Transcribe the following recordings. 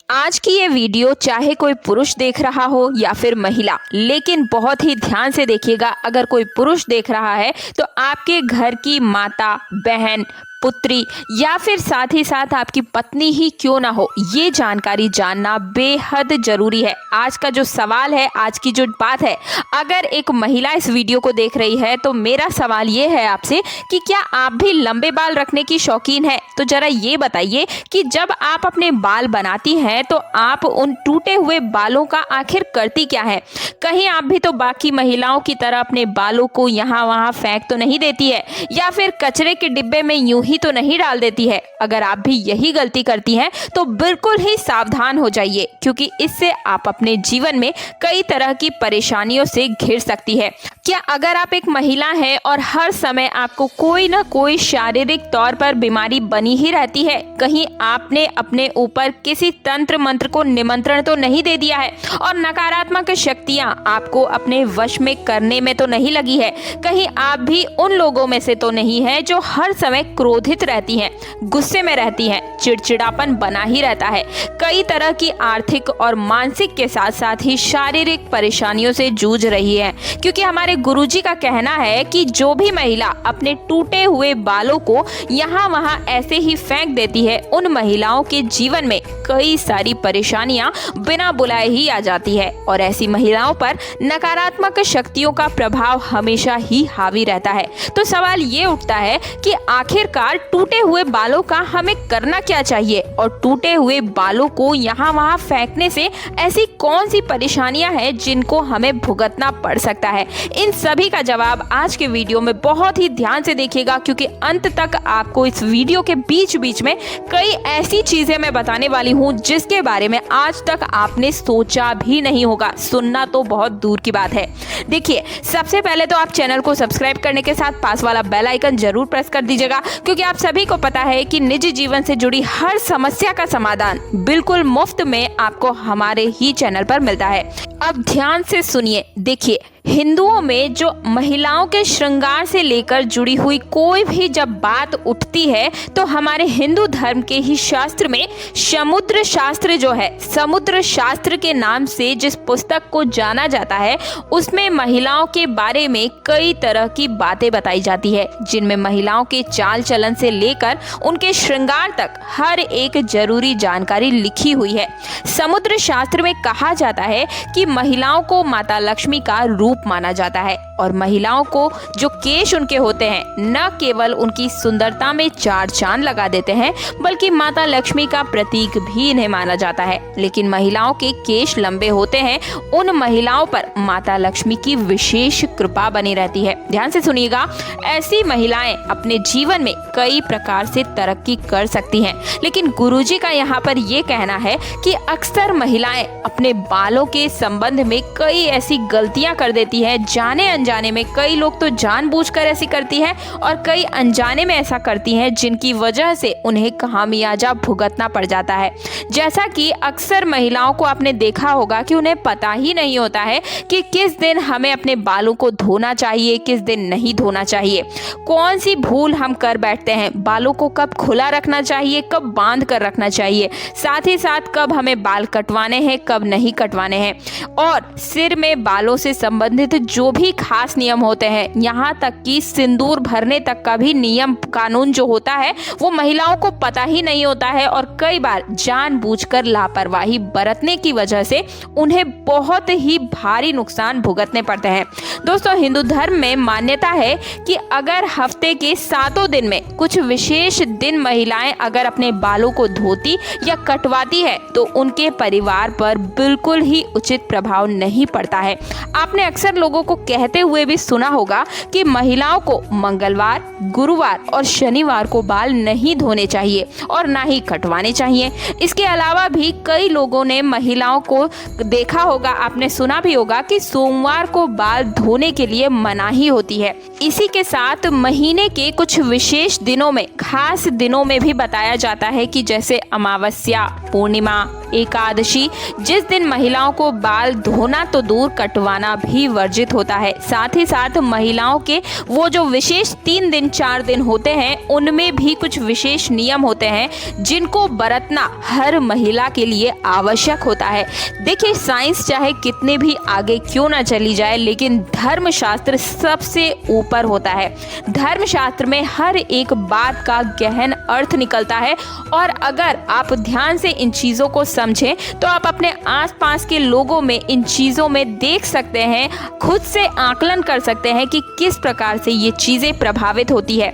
आज की ये वीडियो चाहे कोई पुरुष देख रहा हो या फिर महिला, लेकिन बहुत ही ध्यान से देखिएगा। अगर कोई पुरुष देख रहा है तो आपके घर की माता, बहन, पुत्री या फिर साथ ही साथ आपकी पत्नी ही क्यों ना हो, ये जानकारी जानना बेहद जरूरी है। आज का जो सवाल है, आज की जो बात है, अगर एक महिला इस वीडियो को देख रही है तो मेरा सवाल ये है आपसे कि क्या आप भी लंबे बाल रखने की शौकीन है? तो जरा ये बताइए कि जब आप अपने बाल बनाती हैं तो आप उन टूटे हुए बालों का आखिर करती क्या है? कहीं आप भी तो बाकी महिलाओं की तरह अपने बालों को यहाँ वहाँ फेंक तो नहीं देती है, या फिर कचरे के डिब्बे में यूं ही तो नहीं डाल देती है? अगर आप भी यही गलती करती हैं तो बिल्कुल ही सावधान हो जाइए, क्योंकि इससे आप अपने जीवन में कई तरह की परेशानियों से घिर सकती है। क्या अगर आप एक महिला हैं और हर समय आपको कोई ना कोई शारीरिक तौर पर बीमारी बनी ही रहती है, कहीं आपने अपने ऊपर किसी तंत्र मंत्र को निमंत्रण तो नहीं दे दिया है और नकारात्मक शक्तियां आपको अपने वश में करने में तो नहीं लगी है? कहीं आप भी उन लोगों में से तो नहीं है जो हर समय क्रोधित रहती हैं, गुस्से में रहती हैं, चिड़चिड़ापन बना ही रहता है, कई तरह की आर्थिक और मानसिक के साथ साथ ही शारीरिक परेशानियों से जूझ रही है? क्योंकि हमारे गुरुजी का कहना है कि जो भी महिला अपने टूटे हुए बालों को यहाँ वहाँ ऐसे ही फेंक देती है, उन महिलाओं के जीवन में कई सारी परेशानियां बिना बुलाए ही आ जाती है और ऐसी महिलाओं पर नकारात्मक शक्तियों का प्रभाव हमेशा ही हावी रहता है। तो सवाल ये उठता है कि आखिरकार टूटे हुए बालों का हमें करना क्या चाहिए, और टूटे हुए बालों को यहाँ वहाँ फेंकने से ऐसी कौन सी परेशानियां हैं जिनको हमें भुगतना पड़ सकता है? इन सभी का जवाब आज के वीडियो में बहुत ही ध्यान से देखिएगा, क्योंकि अंत तक आपको इस वीडियो के बीच बीच में कई ऐसी चीजें मैं बताने वाली हूँ जिसके बारे में आज तक आपने सोचा भी नहीं होगा, सुनना तो बहुत दूर की बात है। देखिए, सबसे पहले तो आप चैनल को सब्सक्राइब करने के साथ पास वाला बेल आइकन जरूर प्रेस कर दीजिएगा, क्योंकि आप सभी को पता है कि निजी जीवन से जुड़ी हर समस्या का समाधान बिल्कुल मुफ्त में आपको हमारे ही चैनल पर मिलता है। अब ध्यान से सुनिए। देखिए, हिंदुओं में जो महिलाओं के श्रृंगार से लेकर जुड़ी हुई कोई भी जब बात उठती है तो हमारे हिंदू धर्म के ही शास्त्र में समुद्र शास्त्र जो है, समुद्र शास्त्र के नाम से जिस पुस्तक को जाना जाता है, उसमें महिलाओं के बारे में कई तरह की बातें बताई जाती है, जिनमें महिलाओं के चाल चलन से लेकर उनके श्रृंगार तक हर एक जरूरी जानकारी लिखी हुई है। समुद्र शास्त्र में कहा जाता है कि महिलाओं को माता लक्ष्मी का रूप माना जाता है और महिलाओं को जो केश उनके होते हैं, न केवल उनकी सुंदरता में चार चांद लगा देते हैं, बल्कि माता लक्ष्मी का प्रतीक भी इन्हें माना जाता है। लेकिन महिलाओं के केश लंबे होते हैं, उन महिलाओं पर माता लक्ष्मी की विशेष कृपा बनी रहती है। ध्यान से सुनिएगा, ऐसी महिलाएं अपने जीवन में कई प्रकार से तरक्की कर सकती हैं, लेकिन गुरुजी का यहाँ पर ये कहना है कि अक्सर महिलाएं अपने बालों के संबंध में कई ऐसी गलतियां कर देती है, जाने अनजाने में। कई लोग तो जानबूझकर ऐसी करती हैं और कई अनजाने में ऐसा करती हैं, जिनकी वजह से उन्हें खामियाजा भुगतना पड़ जाता है। जैसा कि अक्सर महिलाओं को आपने देखा होगा कि उन्हें पता ही नहीं होता है कि किस दिन हमें अपने बालों को धोना चाहिए, किस दिन नहीं धोना चाहिए। कौन सी भूल हम कर बैठते हैं, बालों को कब खुला रखना चाहिए, कब बांध कर रखना चाहिए, साथ ही साथ कब हमें बाल कटवाने हैं, कब नहीं कटवाने हैं, और सिर में बालों से संबंधित जो भी खास नियम होते हैं, यहाँ तक कि सिंदूर भरने तक का भी नियम कानून जो होता है वो महिलाओं को पता ही नहीं होता है, और कई बार जानबूझकर लापरवाही बरतने की वजह से उन्हें बहुत ही भारी नुकसान भुगतने पड़ते हैं। दोस्तों, हिंदू धर्म में मान्यता है कि अगर हफ्ते के 7 दिन में कुछ विशेष दिन महिलाएं अगर अपने बालों को धोती या कटवाती है तो उनके परिवार पर बिल्कुल ही उचित प्रभाव नहीं पड़ता है। आपने अक्सर लोगों को कहते हुए भी सुना होगा कि महिलाओं को मंगलवार, गुरुवार और शनिवार को बाल नहीं धोने चाहिए और ना ही कटवाने चाहिए। इसके अलावा भी कई लोगों ने महिलाओं को देखा होगा, आपने सुना भी होगा कि सोमवार को बाल धोने के लिए मनाही होती है। इसी के साथ महीने के कुछ विशेष दिनों में, खास दिनों में भी बताया जाता है कि जैसे अमावस्या, पूर्णिमा, एकादशी, जिस दिन महिलाओं को बाल धोना तो दूर कटवाना भी वर्जित होता है। साथ ही साथ महिलाओं के वो जो विशेष 3 दिन 4 दिन होते हैं उनमें भी कुछ विशेष नियम होते हैं जिनको बरतना हर महिला के लिए आवश्यक होता है। देखिए, साइंस चाहे कितने भी आगे क्यों ना चली जाए, लेकिन धर्मशास्त्र सबसे ऊपर होता है। धर्मशास्त्र में हर एक बात का गहन अर्थ निकलता है और अगर आप ध्यान से इन चीज़ों को समझें तो आप अपने आसपास के लोगों में इन चीज़ों में देख सकते हैं, खुद से आकलन कर सकते हैं कि किस प्रकार से ये चीज़ें प्रभावित होती है।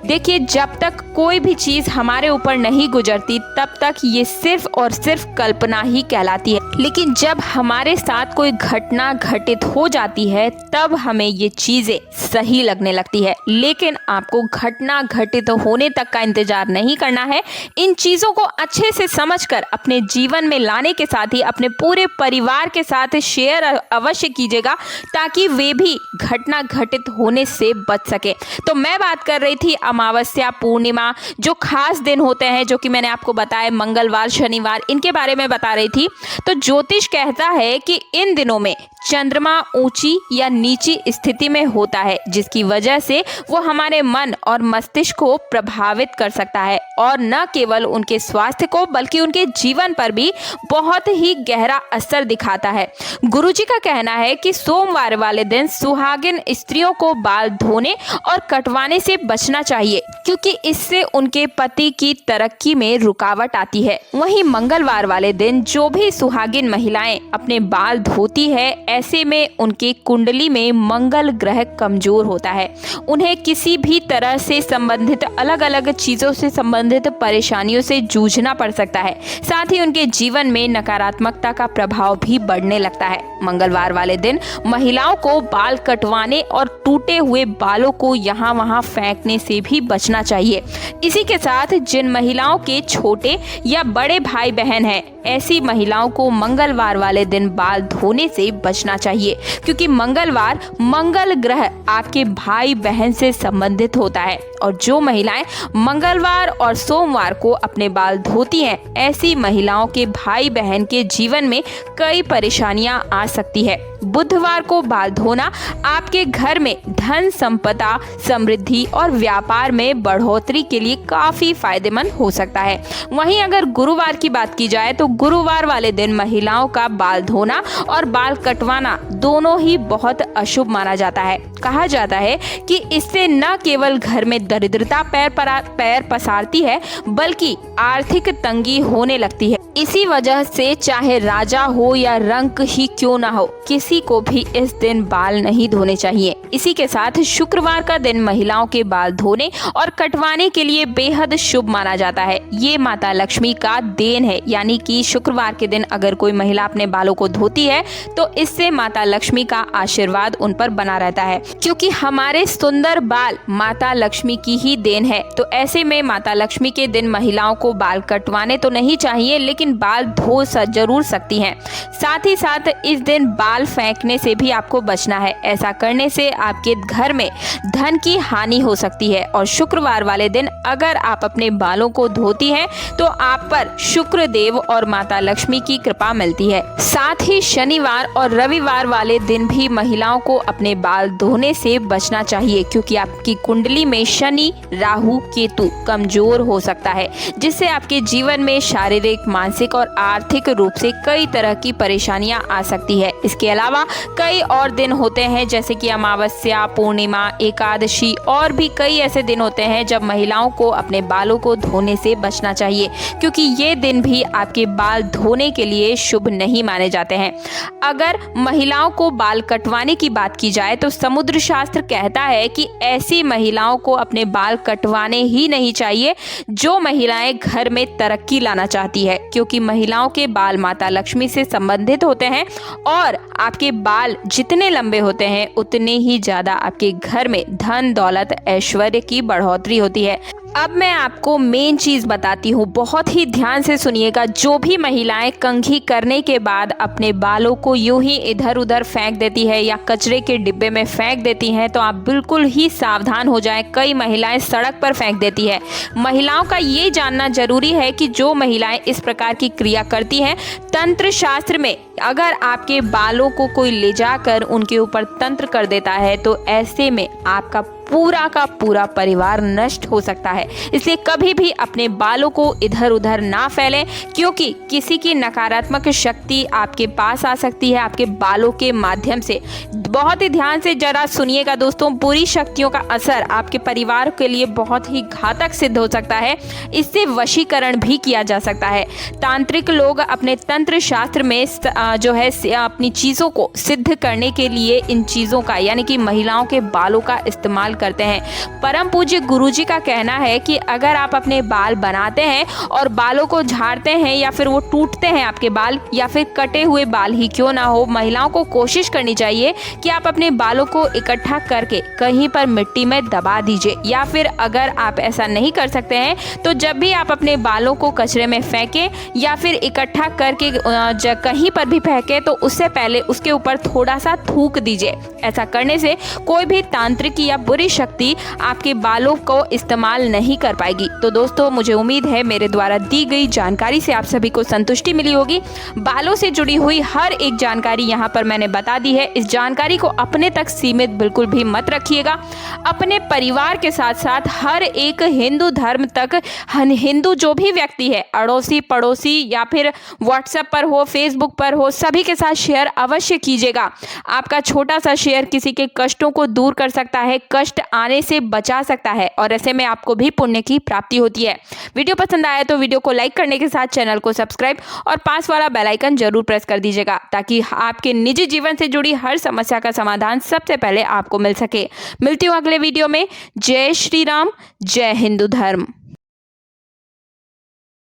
देखिए, जब तक कोई भी चीज़ हमारे ऊपर नहीं गुजरती तब तक ये सिर्फ और सिर्फ कल्पना ही कहलाती है, लेकिन जब हमारे साथ कोई घटना घटित हो जाती है तब हमें ये चीज़ें सही लगने लगती है। लेकिन आपको घटना घटित होने तक का इंतजार नहीं करना है। इन चीज़ों को अच्छे से समझकर अपने जीवन में लाने के साथ ही अपने पूरे परिवार के साथ शेयर अवश्य कीजिएगा ताकि वे भी घटना घटित होने से बच सके। तो मैं बात कर रही थी अमावस्या, पूर्णिमा, जो खास दिन होते हैं जो कि मैंने आपको बताया, मंगलवार, शनिवार, इनके बारे में बता रही थी। तो ज्योतिष कहता है कि इन दिनों में चंद्रमा ऊंची या नीची स्थिति में होता है, जिसकी वजह से वो हमारे मन और मस्तिष्क को प्रभावित कर सकता है और न केवल उनके स्वास्थ्य को बल्कि उनके जीवन पर भी बहुत ही गहरा असर दिखाता है। गुरुजी का कहना है कि सोमवार वाले दिन सुहागिन स्त्रियों को बाल धोने और कटवाने से बचना चाहिए, क्योंकि इससे उनके पति की तरक्की में रुकावट आती है। वहीं मंगलवार वाले दिन जो भी सुहागिन महिलाएं अपने बाल धोती है, ऐसे में उनके कुंडली में मंगल ग्रह कमजोर होता है। उन्हें किसी भी तरह से संबंधित अलग अलग चीजों से संबंधित परेशानियों से जूझना पड़ सकता है। साथ ही उनके जीवन में नकारात्मकता का प्रभाव भी बढ़ने लगता है। मंगलवार वाले दिन महिलाओं को बाल कटवाने और टूटे हुए बालों को यहाँ वहाँ फेंकने से भी बचना चाहिए। इसी के साथ जिन महिलाओं के छोटे या बड़े भाई बहन हैं, ऐसी महिलाओं को मंगलवार वाले दिन बाल धोने से बचना चाहिए, क्योंकि मंगलवार मंगल ग्रह आपके भाई बहन से संबंधित होता है। और जो महिलाएं मंगलवार और सोमवार को अपने बाल धोती हैं, ऐसी महिलाओं के भाई बहन के जीवन में कई परेशानियां आ सकती है। बुधवार को बाल धोना आपके घर में धन संपदा, समृद्धि और व्यापार में बढ़ोतरी के लिए काफी फायदेमंद हो सकता है। वहीं अगर गुरुवार की बात की जाए तो गुरुवार वाले दिन महिलाओं का बाल धोना और बाल कटवाना दोनों ही बहुत अशुभ माना जाता है। कहा जाता है कि इससे न केवल घर में दरिद्रता पैर पसारती है बल्कि आर्थिक तंगी होने लगती है। इसी वजह से चाहे राजा हो या रंक ही क्यों ना हो, किसी को भी इस दिन बाल नहीं धोने चाहिए। इसी के साथ शुक्रवार का दिन महिलाओं के बाल धोने और कटवाने के लिए बेहद शुभ माना जाता है। ये माता लक्ष्मी का देन है, यानी कि शुक्रवार के दिन अगर कोई महिला अपने बालों को धोती है तो इससे माता लक्ष्मी का आशीर्वाद उन पर बना रहता है, क्योंकि हमारे सुंदर बाल माता लक्ष्मी की ही देन है। तो ऐसे में माता लक्ष्मी के दिन महिलाओं को बाल कटवाने तो नहीं चाहिए, लेकिन बाल धो जरूर सकती हैं। साथ ही साथ इस दिन बाल फेंकने से भी आपको बचना है। ऐसा करने से आपके घर में धन की हानि हो सकती है। और शुक्रवार वाले दिन अगर आप अपने बालों को धोती हैं तो आप पर शुक्र देव और माता लक्ष्मी की कृपा मिलती है। साथ ही शनिवार और रविवार वाले दिन भी महिलाओं को अपने बाल धोने से बचना चाहिए, क्योंकि आपकी कुंडली में शनि, राहु, केतु कमजोर हो सकता है, जिससे आपके जीवन में शारीरिक, मानसिक और आर्थिक रूप से कई तरह की परेशानियां आ सकती है। इसके अलावा कई और दिन होते हैं जैसे कि अमावस्या, पूर्णिमा, एकादशी और भी कई ऐसे दिन होते हैं जब महिलाओं को अपने बालों को धोने से बचना चाहिए, क्योंकि ये दिन भी आपके बाल धोने के लिए शुभ नहीं माने जाते हैं। अगर महिलाओं को बाल कटवाने की बात की जाए तो समुद्र शास्त्र कहता है कि ऐसी महिलाओं को अपने बाल कटवाने ही नहीं चाहिए जो महिलाएं घर में तरक्की लाना चाहती है, क्योंकि महिलाओं के बाल माता लक्ष्मी से संबंधित होते हैं और आपके बाल जितने लंबे होते हैं उतने ही ज्यादा आपके घर में धन, दौलत, ऐश्वर्य की बढ़ोतरी होती है। अब मैं आपको मेन चीज़ बताती हूँ, बहुत ही ध्यान से सुनिएगा। जो भी महिलाएं कंघी करने के बाद अपने बालों को यूं ही इधर उधर फेंक देती है या कचरे के डिब्बे में फेंक देती हैं, तो आप बिल्कुल ही सावधान हो जाएं। कई महिलाएं सड़क पर फेंक देती है। महिलाओं का ये जानना जरूरी है कि जो महिलाएं इस प्रकार की क्रिया करती हैं, तंत्र शास्त्र में अगर आपके बालों को कोई ले जाकर उनके ऊपर तंत्र कर देता है, तो ऐसे में आपका पूरा का पूरा परिवार नष्ट हो सकता है। इसलिए कभी भी अपने बालों को इधर उधर ना फैलें, क्योंकि किसी की नकारात्मक शक्ति आपके पास आ सकती है आपके बालों के माध्यम से। बहुत ही ध्यान से जरा सुनिएगा दोस्तों, बुरी शक्तियों का असर आपके परिवार के लिए बहुत ही घातक सिद्ध हो सकता है। इससे वशीकरण भी किया जा सकता है। तांत्रिक लोग अपने तंत्र शास्त्र में जो है अपनी चीज़ों को सिद्ध करने के लिए इन चीज़ों का, यानी कि महिलाओं के बालों का इस्तेमाल करते हैं। परम पूज्य गुरुजी का कहना है कि अगर आप अपने बाल बनाते हैं और बालों को झाड़ते हैं या फिर वो टूटते हैं आपके बाल, या फिर कटे हुए बाल ही क्यों ना हो, महिलाओं को कोशिश करनी चाहिए कि आप अपने बालों को इकट्ठा करके कहीं पर मिट्टी में दबा दीजिए। या फिर अगर आप ऐसा नहीं कर सकते हैं, तो जब भी आप अपने बालों को कचरे में फेंकें या फिर इकट्ठा करके कहीं पर भी फेंकें, तो उससे पहले उसके ऊपर थोड़ा सा थूक दीजिए। ऐसा करने से कोई भी तांत्रिक या बुरी शक्ति आपके बालों को इस्तेमाल नहीं कर पाएगी। तो दोस्तों, मुझे उम्मीद है मेरे द्वारा दी गई जानकारी से आप सभी को संतुष्टि मिली होगी। बालों से जुड़ी हुई हर एक जानकारी यहाँ पर मैंने बता दी है। इस जानकारी को अपने तक सीमित बिल्कुल भी मत रखिएगा। अपने परिवार के साथ साथ हर एक हिंदू धर्म तक, हिंदू जो भी व्यक्ति है, अड़ोसी पड़ोसी या फिर व्हाट्सएप पर हो, फेसबुक पर हो, सभी के साथ शेयर अवश्य कीजिएगा। आपका छोटा सा शेयर किसी के कष्टों को दूर कर सकता है, कष्ट आने से बचा सकता है, और ऐसे में आपको भी पुण्य की प्राप्ति होती है। वीडियो पसंद आया तो वीडियो को लाइक करने के साथ चैनल को सब्सक्राइब और पास वाला बेल आइकन जरूर प्रेस कर दीजिएगा, ताकि आपके निजी जीवन से जुड़ी हर समस्या का समाधान सबसे पहले आपको मिल सके। मिलती हूँ अगले वीडियो में। जय श्री राम, जय हिंदू धर्म।